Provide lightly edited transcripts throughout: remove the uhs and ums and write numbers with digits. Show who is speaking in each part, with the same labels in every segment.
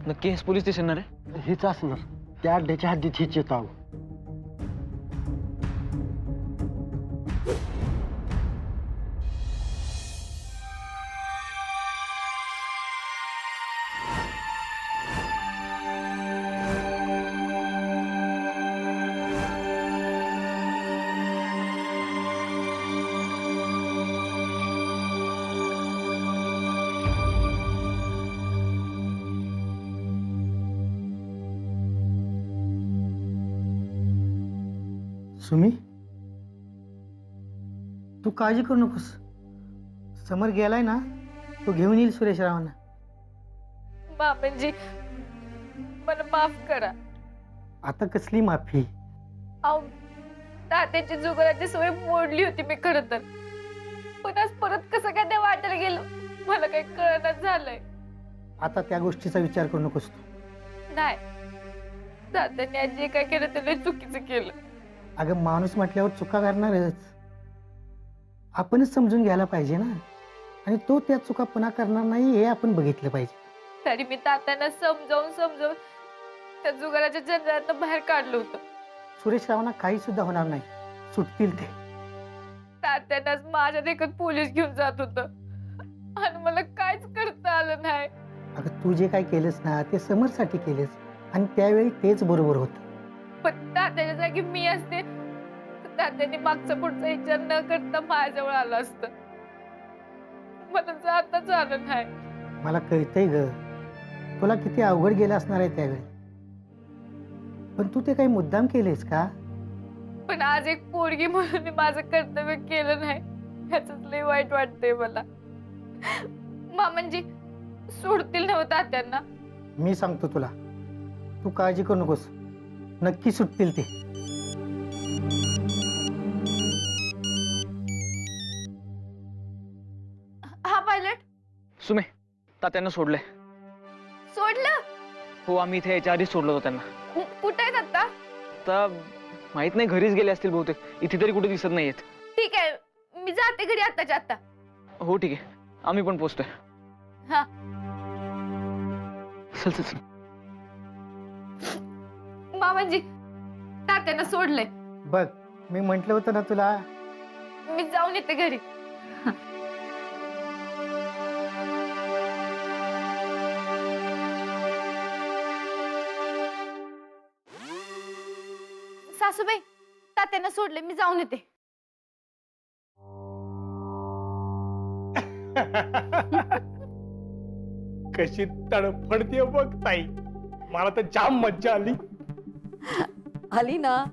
Speaker 1: नक्की हेच police station ना रे?
Speaker 2: हेच असणार. त्या अड्ड्याच्या हद्दीत हेच येत आहो. सुमी, तू काळजी करू नकोस. समर गेलाय ना, तो घेऊन येईल सुरेश रावांना.
Speaker 3: मामांजी मला माफ करा.
Speaker 2: आता कसली माफी?
Speaker 3: अहो तात्याची जुगाराची सवय मोडली होती मी खरं तर, पण आज परत कसं काय ते वाटायला गेलं मला काही कळणच झालंय.
Speaker 2: आता त्या गोष्टीचा विचार करू नकोस तू.
Speaker 3: नाही, तात्याने आज जे काय केलं ते लय चुकीचं केलं.
Speaker 2: अगं माणूस म्हटल्यावर चुका करणारच. आपणच समजून घ्यायला पाहिजे ना, आणि तो त्या चुका पुन्हा करणार नाही हे आपण बघितलं पाहिजे.
Speaker 3: तरी मी तात्यांना समजावून त्या जुगाराच्या जंजाळातनं बाहेर काढलं होतं.
Speaker 2: सुरेश रावांना काही सुद्धा होणार नाही, सुटतील ते.
Speaker 3: तात्यांनाच माझ्या देखत पोलीस घेऊन जात होतं आणि मला काहीच करता आलं नाही.
Speaker 2: अगं तू जे काय केलंस ना ते समरसाठी केलंस, आणि त्यावेळी तेच बरोबर होतं.
Speaker 3: पण तात्याच्या जागी मी असते तर तात्याने मागचा पुढचा विचार न करता माझ्याजवळ आलं असतं. मला जाताच आलं नाही.
Speaker 2: मला कळतंय ग, तुला किती अवघड गेलं असणार आहे त्यावेळी, पण तू ते काही मुद्दाम केलेस का?
Speaker 3: पण आज एक पोरगी म्हणून मी माझं कर्तव्य केलं नाही, ह्याच लय वाईट वाटतंय मला. मामांजी सोडतील नव्हतं तात्यांना?
Speaker 2: मी सांगतो तुला, तू काळजी करू नकोस, नक्की सुटतील ते.
Speaker 3: हा पायलट.
Speaker 1: सुमे, तात्यांना सोडलंय.
Speaker 3: सोडलं?
Speaker 1: हो, आम्ही इथे याच्या आधीच सोडलं होतं त्यांना.
Speaker 3: कुठे आहेत आता?
Speaker 1: आता माहित नाही, घरीच गेले असतील बहुतेक. इथे तरी कुठे दिसत नाहीयेत.
Speaker 3: ठीक आहे, मी जाते घरी आताच्या आता.
Speaker 1: हो ठीक आहे, आम्ही पण पोहोचतोय.
Speaker 3: हा
Speaker 1: चल चल चल.
Speaker 3: मामांजी तात्यांना सोडलंय.
Speaker 2: बघ, मी म्हंटल होतं ना तुला.
Speaker 3: मी जाऊन येते घरी. सासूबाई, तात्यांना सोडले, मी जाऊन येते.
Speaker 4: कशी तडफडते बघ ताई, मला तर जाम मज्जा आली.
Speaker 5: आली ना,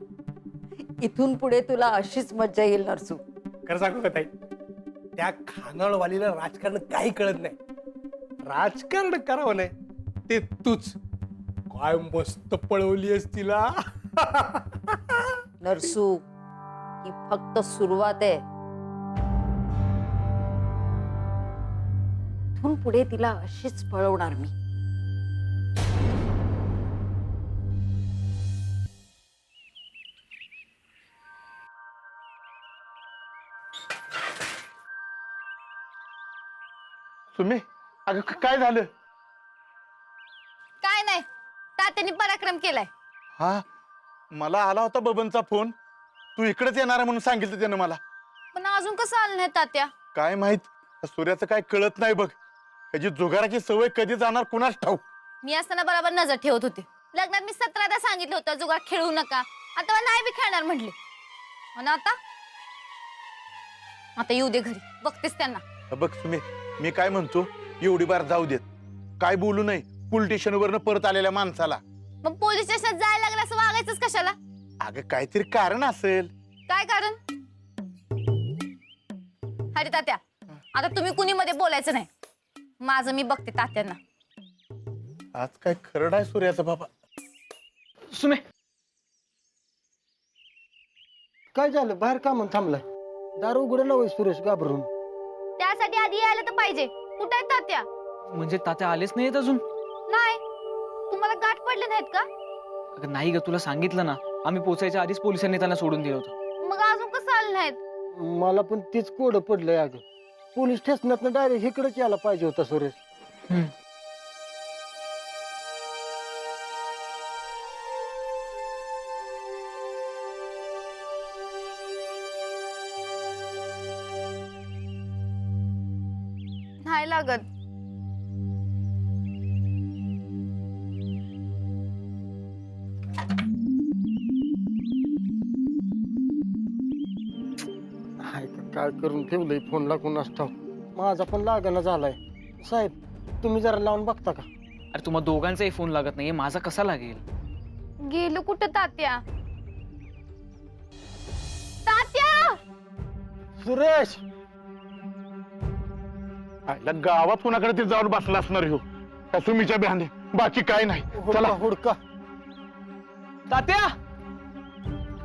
Speaker 5: इथून पुढे तुला अशीच मज्जा येईल नरसू.
Speaker 4: खरं सांगू का ताई, त्या खानावळवालीला राजकारण काही कळत नाही. राजकारण करावं नाही ते तूच. काय मस्त पळवलीस तिला.
Speaker 5: नरसू, ही फक्त सुरुवात आहे. इथून पुढे तिला अशीच पळवणार मी.
Speaker 4: तुम्ही अगं काय झालं?
Speaker 3: काय नाही, तात्यांनी पराक्रम केलाय.
Speaker 6: हा, मला आला होता बबनचा फोन. तू इकडेच येणार म्हणून सांगितलं त्यानं मला.
Speaker 3: पण अजून कसं आलं नाही तात्या?
Speaker 6: काय माहित, सूर्याचं काय कळत नाही बघ. त्याची जुगाराची सवय कधी जाणार कुणाच ठाऊक.
Speaker 3: मी असताना बरोबर नजर ठेवत होते. लग्नात मी 17दा सांगितलं होतं जुगार खेळू नका, आता नाही बी खेळणार म्हटले. आणि आता येऊ दे घरी, बघतेस त्यांना.
Speaker 6: बघ तुम्ही, मी काय म्हणतो, एवढी बार जाऊ देत, काय बोलू नाही पोलीस स्टेशनवरनं परत आलेल्या माणसाला.
Speaker 3: मग पोलीस स्टेशनात जायला लागलं असं वागायचंच कशाला?
Speaker 6: अगं काहीतरी कारण असेल.
Speaker 3: काय कारण? अरे तात्या, आता तुम्ही कुणी मध्ये बोलायचं नाही. माझं मी बघते तात्यांना.
Speaker 6: आज काय खरं आहे सूर्याचं बाबा.
Speaker 1: सुमे,
Speaker 2: काय झालं? बाहेर का म्हणून थांबलाय? दारू उघडायला होय सुरेश घाबरून.
Speaker 3: त्यासाठी आधी यायला तर पाहिजे. कुठे आहेत तात्या?
Speaker 1: म्हणजे तात्या आलेच नाहीत अजून?
Speaker 3: नाही, तुम्हाला गाठ पडले नाहीत का?
Speaker 1: अगं नाही ग, तुला सांगितलं ना, आम्ही पोचायच्या आधीच पोलिसांनी त्यांना सोडून दिलं होतं.
Speaker 3: मग अजून कसं आले नाहीत?
Speaker 2: मला पण तीच कोड पडलंय अगं. पोलीस स्टेशनात डायरेक्ट इकडेच यायला पाहिजे होता सुरेश.
Speaker 3: नाही लागत.
Speaker 2: काय करून ठेवलंय फोन लागून असतो. माझा पण लागणं झालाय. साहेब तुम्ही जरा लावून बघता का?
Speaker 1: अरे तुम्हा दोघांचाही फोन लागत नाहीये, माझा कसा लागेल?
Speaker 3: गेलो कुठं तात्या? तात्या!
Speaker 2: सुरेश
Speaker 6: आईला गावात कोणाकडे ते जाऊन बसला असणार हो त्या सुमीच्या बिहाने, बाकी काय नाही. चला
Speaker 2: हुडका.
Speaker 1: तात्या!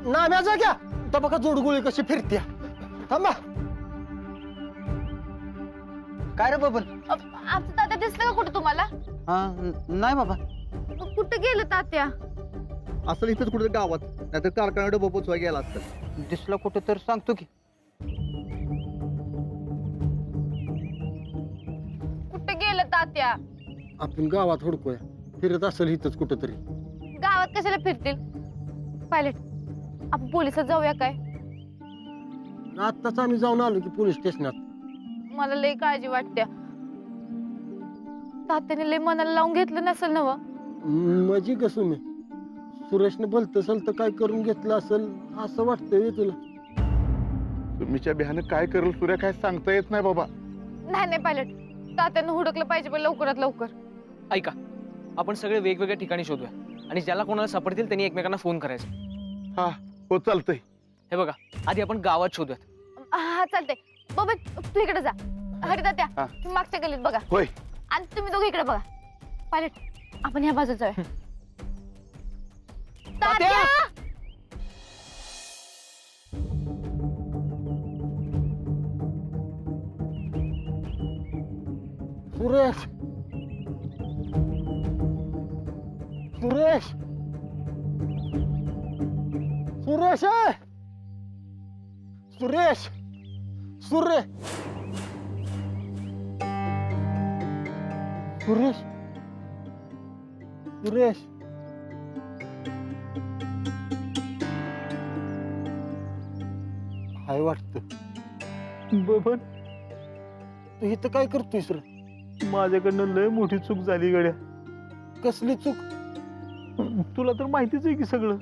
Speaker 2: नाम्या जाग्या तर बघा जोडगोळी कशी फिरत्या. थांबा.
Speaker 7: काय रे बबन?
Speaker 3: आमचं तात्या दिसलं का कुठं तुम्हाला?
Speaker 7: नाही बाबा,
Speaker 3: मग कुठं गेलं तात्या?
Speaker 7: असं इथंच कुठे गावात, नाहीतर कारखाना डबा पोचवा गेला असतं. दिसला कुठं तर सांगतो की.
Speaker 3: कुठं गेलं तात्या?
Speaker 2: आपण गावात हुडकूया. फिरत असेल इथंच कुठंतरी.
Speaker 3: गावात कशाला फिरतील? पायलट, आपण पोलिसात जाऊया काय?
Speaker 2: आत्ताच आम्ही जाऊन आलो की पोलीस स्टेशनात.
Speaker 3: मला लय काळजी वाटते. तात्याने लय मनाला लावून घेतलं नसेल ना व?
Speaker 2: मजी कसं मी सुरेशने भलत सलत काय करून घेतलं असेल असं वाटतंय तुला?
Speaker 6: सुमीच्या बिहाने काय करेल सूर्या काय सांगता येत नाही बाबा.
Speaker 3: नाही नाही पायलट, तात्यानं हुडकलं पाहिजे पण लवकरात लवकर.
Speaker 1: ऐका, आपण सगळे वेगवेगळ्या ठिकाणी शोधूया आणि ज्याला कोणाला सापडतील त्यांनी एकमेकांना फोन करायचा.
Speaker 6: हा हो चालतंय.
Speaker 1: हे बघा, आधी आपण गावात शोधूयात.
Speaker 3: हा चालतंय. बाबा तू इकडे जा. हरी तात्या
Speaker 6: हा.
Speaker 3: तुम्ही मागच्या गल्लीत बघा
Speaker 6: होय.
Speaker 3: आणि तुम्ही दोघे इकडे बघा. पायलट, आपण ह्या बाजूत जाऊया. तात्या!
Speaker 2: सुरेश सुरेश सुरेश आहे. सुरेश सुरे सुरेश सुरेश हाय वाटत.
Speaker 6: बबन,
Speaker 2: तू इथं काय करतोयस रे?
Speaker 6: माझ्याकडनं लय मोठी चूक झाली गड्या.
Speaker 2: कसली चूक?
Speaker 6: तुला तर माहितीच आहे की सगळं.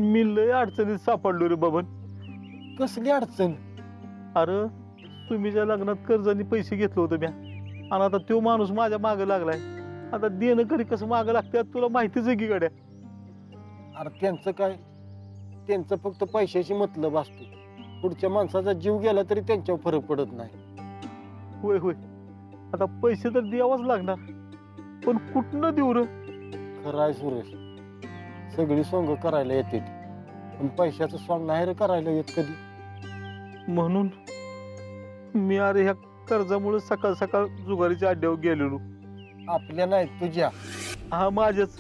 Speaker 6: मी लय अडचणीत सापडलो रे बबन.
Speaker 2: कसली अडचण?
Speaker 6: अरे सुमीच्या लग्नात कर्जाने पैसे घेतलं होतं म्या, आणि आता तो माणूस माझ्या मागे लागलाय. आता देणं कधी कसं मागं लागतात तुला माहितीच आहे की गड्या.
Speaker 2: अरे त्यांचं काय? त्यांचं फक्त पैशाची मतलब असतो. पुढच्या माणसाचा जीव गेला तरी त्यांच्यावर फरक पडत नाही.
Speaker 6: होय होय, आता पैसे तर द्यावाच लागणार, पण कुठनं देऊ रे?
Speaker 2: खरं आहे सुरेश, सगळी सोंग करायला येते पण पैशाचं सोंग नाही रे करायला येत कधी.
Speaker 6: म्हणून मी अरे ह्या कर्जामुळे सकाळ सकाळ जुगारीच्या अड्ड्यावर गेलेलो.
Speaker 2: आपल्या नाही तुझ्या.
Speaker 6: हा माझ्याच.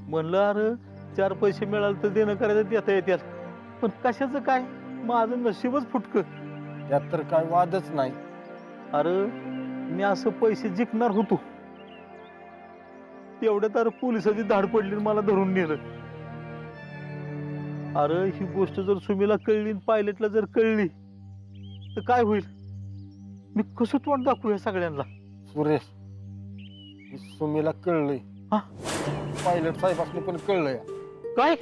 Speaker 6: म्हणलं अरे 4 पैसे मिळाले तर देणं करायचं देता येतात, पण कशाचं काय, माझं नशीबच फुटकं.
Speaker 2: त्यात तर काय वादच नाही.
Speaker 6: अरे मी असं पैसे जिंकणार होतो, तेवढ्यात अरे पोलिसाची धाड पडली आणि मला धरून नेलं. अरे ही गोष्ट जर सुमीला कळली, पायलटला जर कळली तर काय होईल? मी कसं तोंड दाखवू या सगळ्यांना?
Speaker 2: सुरेश, सुमीला कळलंय.
Speaker 6: हा?
Speaker 2: पायलट साहेबांनी पण कळलंय.
Speaker 6: काय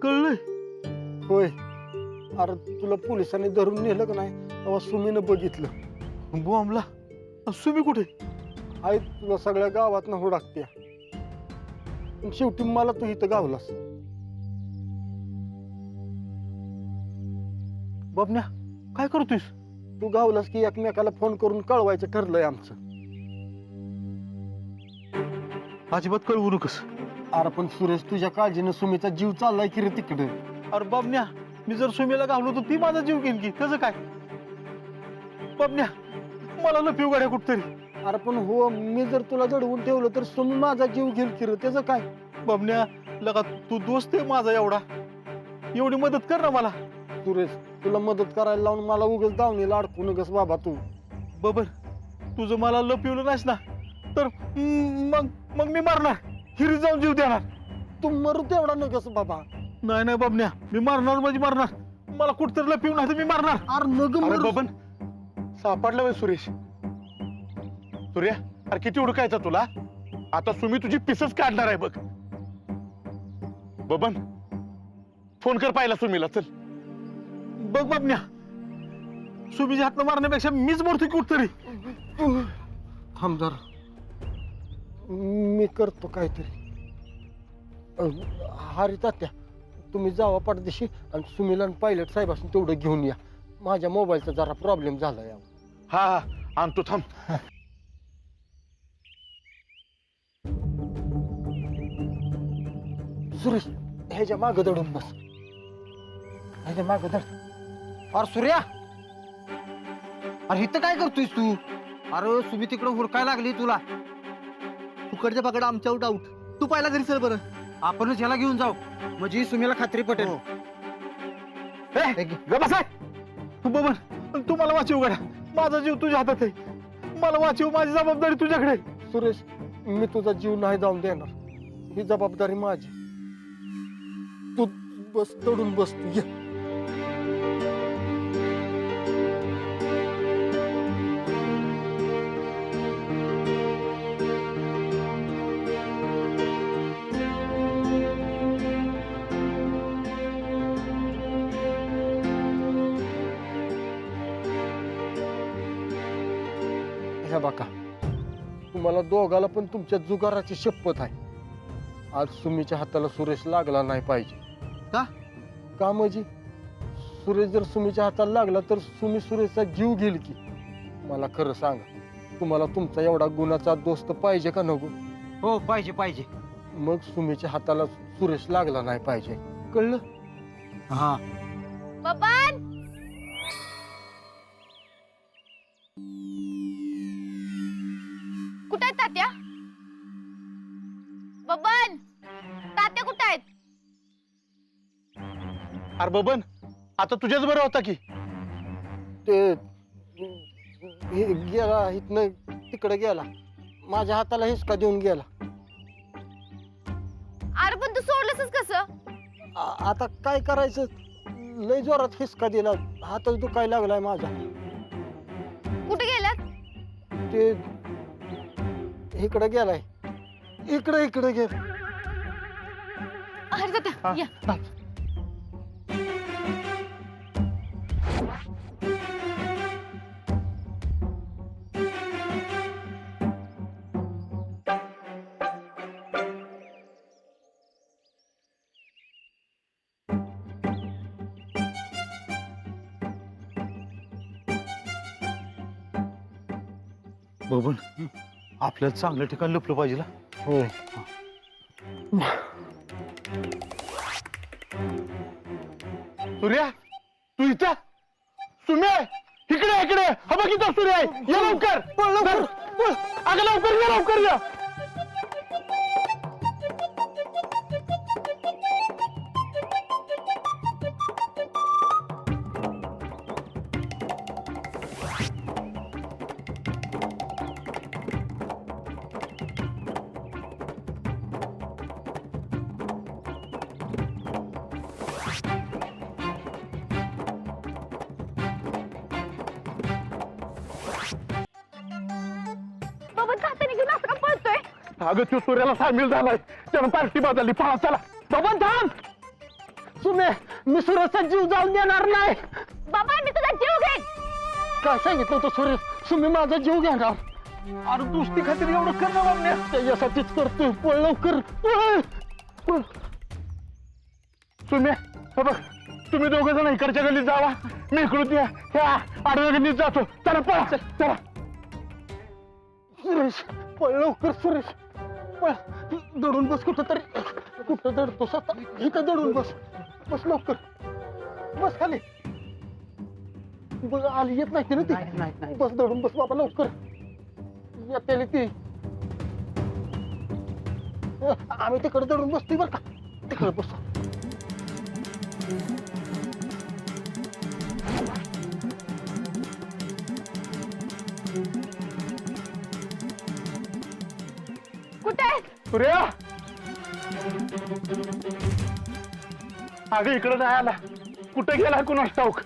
Speaker 6: कळलंय?
Speaker 2: होय. अरे तुला पोलिसांनी धरून नेलं का नाही तेव्हा सुमीनं बघितलं.
Speaker 6: बॉम्बला सुमी कुठे?
Speaker 2: आई तुला सगळ्या गावात हुडाकत्या, पण शेवटी मला तू इथं गावलास.
Speaker 6: बाबन्या काय करतोयस?
Speaker 2: तू गावलास की एकमेकाला फोन करून कळवायचं ठरलंय आमचं.
Speaker 6: अजिबात कळवू नकोस.
Speaker 2: अरे पण सुरेश, तुझ्या काळजीनं सुमीचा जीव चाललाय की रे तिकडे.
Speaker 6: अरे बाबन्या, मी जर सुमीला गावलो तर ती माझा जीव घेईन की, त्याचं काय? बाबन्या मला लपीव गाड्या कुठतरी.
Speaker 2: अरे पण हो, मी जर तुला जडवून ठेवलं तर सुमी माझा जीव घेईल की रे, त्याचं काय?
Speaker 6: बाबन्या लगा तू दोस्त आहे माझा एवढा, एवढी मदत कर ना मला.
Speaker 8: सुरेश, तुला मदत करायला लावून मला उगाच दावणीला अडकू नकस बाबा तू.
Speaker 6: बबन, तुझं मला लपवलं नाहीस ना तर मग मग मी मारणार, हिरी जाऊन जीव देणार.
Speaker 8: तू मरू तेवढा नकस बाबा.
Speaker 6: नाही नाही बाबन्या, मी मारणार म्हणजे मारणार. मला कुठतरी लपवून नाही तर मी मारणार.
Speaker 8: अरे नग
Speaker 6: अरे
Speaker 8: मरू.
Speaker 6: बबन, सापडलं वय सुरेश. सूर्या, अरे किती उडकायचा तुला. आता सुमी तुझी पिसच काढणार आहे बघ. बबन, फोन कर पाहिला सुमीला. चल बघ बाबन्या, सुमीच्या हातनं मारण्यापेक्षा मीच मरतो की कुठतरी.
Speaker 8: थांब जरा, मी करतो काहीतरी. हारी तात्या, तुम्ही जावा पाठदिशी आणि सुमीला आणि पायलट साहेबांनी तेवढं घेऊन या. माझ्या मोबाईलचा जरा प्रॉब्लेम झाला या.
Speaker 6: हा हा, आणतो थांब.
Speaker 8: सुरेश, ह्याच्या मागं दडून बस. ह्याच्या मागं दड. अरे सूर्या, अरे इथं काय करतोयस तू?
Speaker 7: अरे सुमी तिकडे हुडकाय लागली तुला. फुकडच्या पकड आमच्यावर डाऊट. तू पहिला घरी चल बरं.
Speaker 8: आपणच ह्याला घेऊन जाऊ म्हणजे सुमीला खात्री पटेल.
Speaker 6: तू बबन, तू मला वाचव गड्या. माझा जीव तुझ्या हातात आहे. मला वाचव, माझी जबाबदारी तुझ्याकडे आहे.
Speaker 8: सुरेश, मी तुझा जीव नाही जाऊन देणार. ही जबाबदारी माझी. तू बस, दडून बस तू. ये. हे बघा, तुम्हाला दोघाला पण तुमच्या जुगाराची शपथ आहे. आज सुमीच्या हाताला सुरेश लागला नाही पाहिजे.
Speaker 7: का?
Speaker 8: का म्हणजे सुरेश जर सुमीच्या हाताला लागला तर सुमी सुरेशचा जीव घेईल की. मला खरं सांगा, तुम्हाला तुमचा एवढा गुणाचा दोस्त पाहिजे का नको?
Speaker 7: हो, पाहिजे पाहिजे.
Speaker 8: मग सुमीच्या हाताला सुरेश लागला नाही पाहिजे. कळलं?
Speaker 7: हा.
Speaker 3: बबन, कुठे आहेत तात्या? बबन, तात्या कुठे आहेत?
Speaker 6: अरे बबन, आता तुझ्याच बरं होता की.
Speaker 8: ते गेला इथनं तिकडे गेला. माझ्या हाताला हिसका देऊन गेला.
Speaker 3: अरे पण तू सोडलंसच कसं?
Speaker 8: आता काय करायचं, लय जोरात हिसका दिला. हातच दुखायला लागलाय माझा.
Speaker 3: कुठे गेलात?
Speaker 8: ते इकडे गेलाय. इकडे गेला.
Speaker 3: अरे तात्या, या.
Speaker 6: बबन, आपल्याला चांगल्या ठिकाणी लपलं पाहिजे ना.
Speaker 8: हो.
Speaker 6: सूर्या, तू इथं? सुम्या, इकडे हा बघ इथं सूर्या आहे. ये लवकर. अगं लवकर या.
Speaker 3: बबन तात्याने घेऊन असं का पळतोय?
Speaker 6: अगं तू सूर्याला सामील झालाय. त्यानं पार्टी बदलली. पळा चला.
Speaker 8: बबन थांब. सुमे, मी सुरेशचा जीव जाऊन देणार नाही.
Speaker 3: बाबा, मी तुझा जीव घेईन.
Speaker 8: काय सांगितलं होतं सुरेश? सुमी माझा जीव घेणार.
Speaker 6: अरे दुसरी खात्री एवढं कर ना बाबन्या.
Speaker 8: त्याच्यासाठीच करतोय. पळ लवकर, पळ.
Speaker 6: सुम्या, हा बघ, तुम्ही दोघं जण इकडच्या गल्लीत जावा. मी इकडून ह्या आडव्या गल्लीत जातो. चला पळा. चला.
Speaker 8: सुरेश, पळ लवकर सुरेश, पळ. दडून बस कुठं तरी. कुठं दडतोस आता? इथं दडून बस. बस लवकर. बस खाली. बघ, आली येत नाही ना ती. नाही. बस दडून बस बाबा लवकर. येते ती. आम्ही तिकडे दडून बसतोय बरं का. तिकडे बस.
Speaker 3: कुठे आहे?
Speaker 8: सूर्या अगं इकडे नाही आला. कुठे गेला कुणास ठाऊक.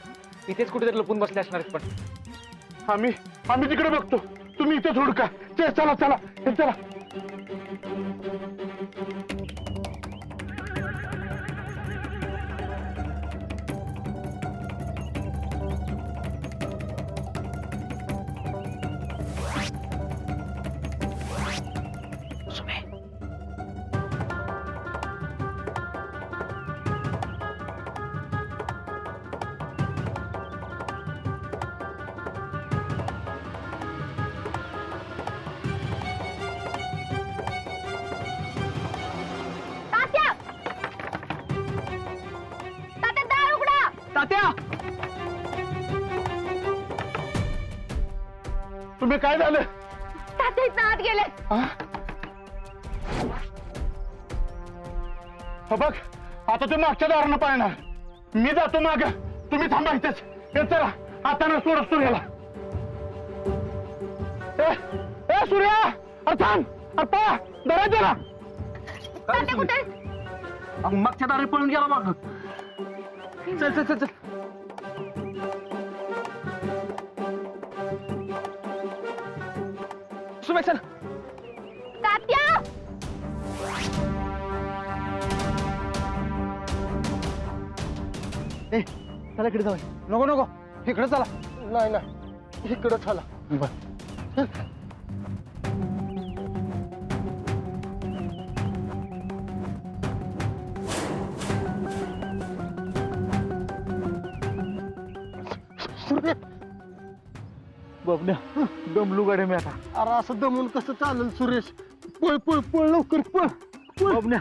Speaker 1: इथेच कुठेतरी लपून बसले असणार आहेत पण.
Speaker 8: आम्ही तिकडे बघतो. तुम्ही इथे हुडका. चला चला हे चला.
Speaker 3: तात्या! तात्या, दार उघडा!
Speaker 8: तात्या तुम्ही काय झालं.
Speaker 3: तात्या इथं आत गेले.
Speaker 8: बघ आता तू मागच्या दारानं पाळणार. मी जातो माग. तुम्ही थांबा इथेच. हे चला आता ना सोड सूर्याला. ए सूर्या अरे थांब. अरे पळा धरायचं ना.
Speaker 3: तात्या कुठे?
Speaker 8: मागच्या दारी पळून गेला माग. चल चल चल चल.
Speaker 1: सुमे चल.
Speaker 3: तात्या!
Speaker 8: चला इकडे जाऊ. नको नको इकडे चला. नाही नाही इकडे चला.
Speaker 6: बबन्या दमलू गाड्या मी आता.
Speaker 8: अरे असं दमून कसं चालेल सुरेश. पळ पळ पळ लवकर पळ.
Speaker 6: बबन्या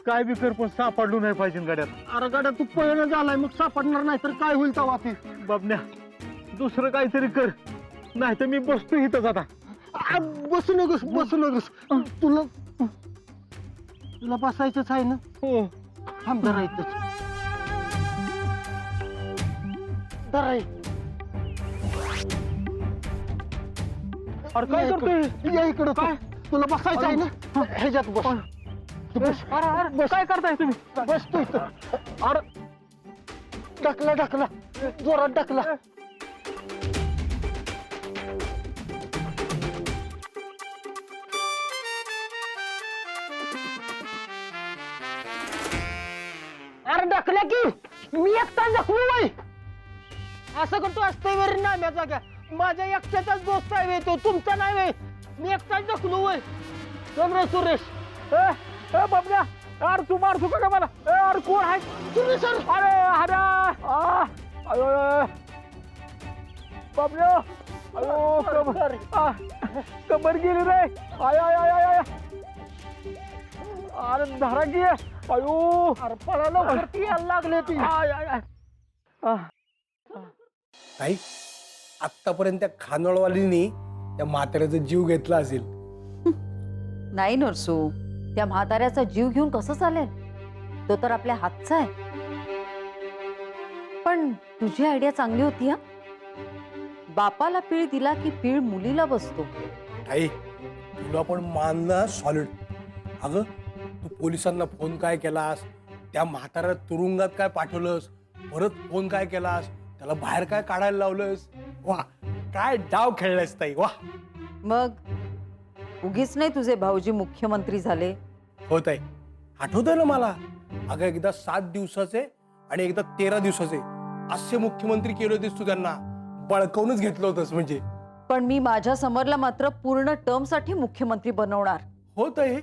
Speaker 6: काय बी कर पण सापडलो नाही पाहिजे गाड्यात.
Speaker 8: अरे गाड्या तू पळणं झालाय मग सापडणार नाही तर काय होईल तेव्हा ते.
Speaker 6: बबन्या दुसरं काहीतरी कर नाही तर मी बसतो इथंच आता.
Speaker 8: बसू नकोस बसू नकोस. तुला तुला बसायचंच आहे ना.
Speaker 6: हो
Speaker 8: थांब जरा इथंच. जरा
Speaker 6: अरे काय करतोय.
Speaker 8: या इकडं. काय तुला बसायचं आहे ना ह्याच्यात बस. तू बस.
Speaker 6: अरे काय करताय तुम्ही.
Speaker 8: बस तू इथं. अरे ढकला ढकला जोरात ढकला. अरे ढकल्या की मी एकटा जखमी बाई. असं करतो असतंय वेरी नाम्याचा का. माझ्या एकट्याचाच दोस्त आहे तो तुमचा नाही वे. मी एकटाच जखलो वय. चल रे सुरेश.
Speaker 6: बबन्या अरे तू मारतो का मला. अरे कोण आहे.
Speaker 8: सुरेश
Speaker 6: अरे अरे अयो बबन्या. अयो कबर गेली रे. आय आय आय आय. अरे धरा की. अयो
Speaker 8: अरे पळालो वरती यायला लागले ती.
Speaker 6: आय आय आय.
Speaker 4: ताई आतापर्यंत त्या खानोळवालीनी त्या म्हाताऱ्याचा जीव घेतला असेल.
Speaker 5: नाही नरसू, त्या म्हाताऱ्याचा जीव घेऊन कसं चालेल. तो तर आपल्या हातचा आहे. पण तुझी आयडिया चांगली होती हा. बापाला पीळ दिला की पीळ मुलीला बसतो.
Speaker 4: ताई तुला पण मानना सॉलिड. अगं तू पोलिसांना फोन काय केलास. त्या म्हाताऱ्या तुरुंगात काय पाठवलंस. परत फोन काय केलास. त्याला बाहेर काय काढायला लावलंस. वा काय डाव खेळलास ताई. वा
Speaker 5: मग उगीच नाही तुझे भाऊजी मुख्यमंत्री झाले.
Speaker 4: होत आहे. आठवतंय ना मला. अगं एकदा 7 दिवसाचे आणि एकदा 13 दिवसाचे असे मुख्यमंत्री केले होतेस तू. त्यांना बळकावूनच घेतलं होतंस म्हणजे.
Speaker 5: पण मी माझ्या समरला मात्र पूर्ण टर्म साठी मुख्यमंत्री बनवणार.
Speaker 4: होत आहे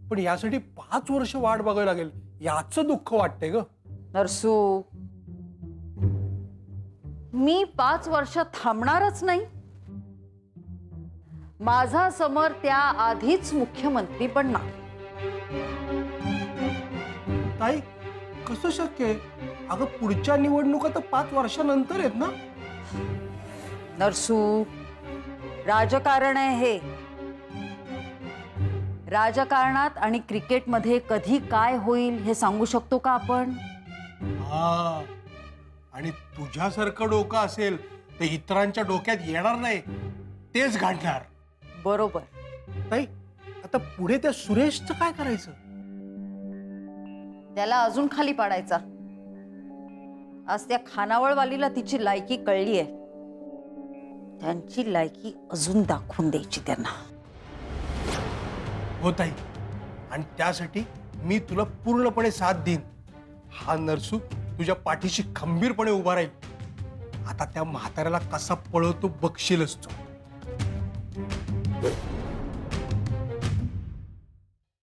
Speaker 4: पण यासाठी 5 वर्ष वाट बघावी लागेल. याचं दुःख वाटतंय ग.
Speaker 5: नरसू मी 5 वर्ष थांबणारच नाही. माझा समर त्या आधीच मुख्यमंत्री बनणार.
Speaker 4: ताई कसं शक्य आहे. अगं पुढच्या निवडणुका तर 5 वर्षानंतर आहेत ना.
Speaker 5: नरसू राजकारण आहे हे. राजकारणात आणि क्रिकेटमध्ये कधी काय होईल हे सांगू शकतो का आपण?
Speaker 4: हा, आणि तुझ्यासारखं डोकं असेल तर इतरांच्या डोक्यात येणार नाही, तेच घडणार.
Speaker 5: बरोबर.
Speaker 4: ताई, आता पुढे त्या सुरेशचं काय करायचं?
Speaker 5: त्याला अजून खाली पाडायचा. आज त्या खानावळवालीला तिची लायकी कळली आहे. त्यांची लायकी अजून दाखवून द्यायची त्यांना.
Speaker 4: हो ताई, आणि त्यासाठी मी तुला पूर्णपणे साथ देईन. हा नरसू तुझ्या पाठीशी खंबीरपणे उभा राहील. आता त्या म्हाताऱ्याला कसा पळवतो बघशीलच तू.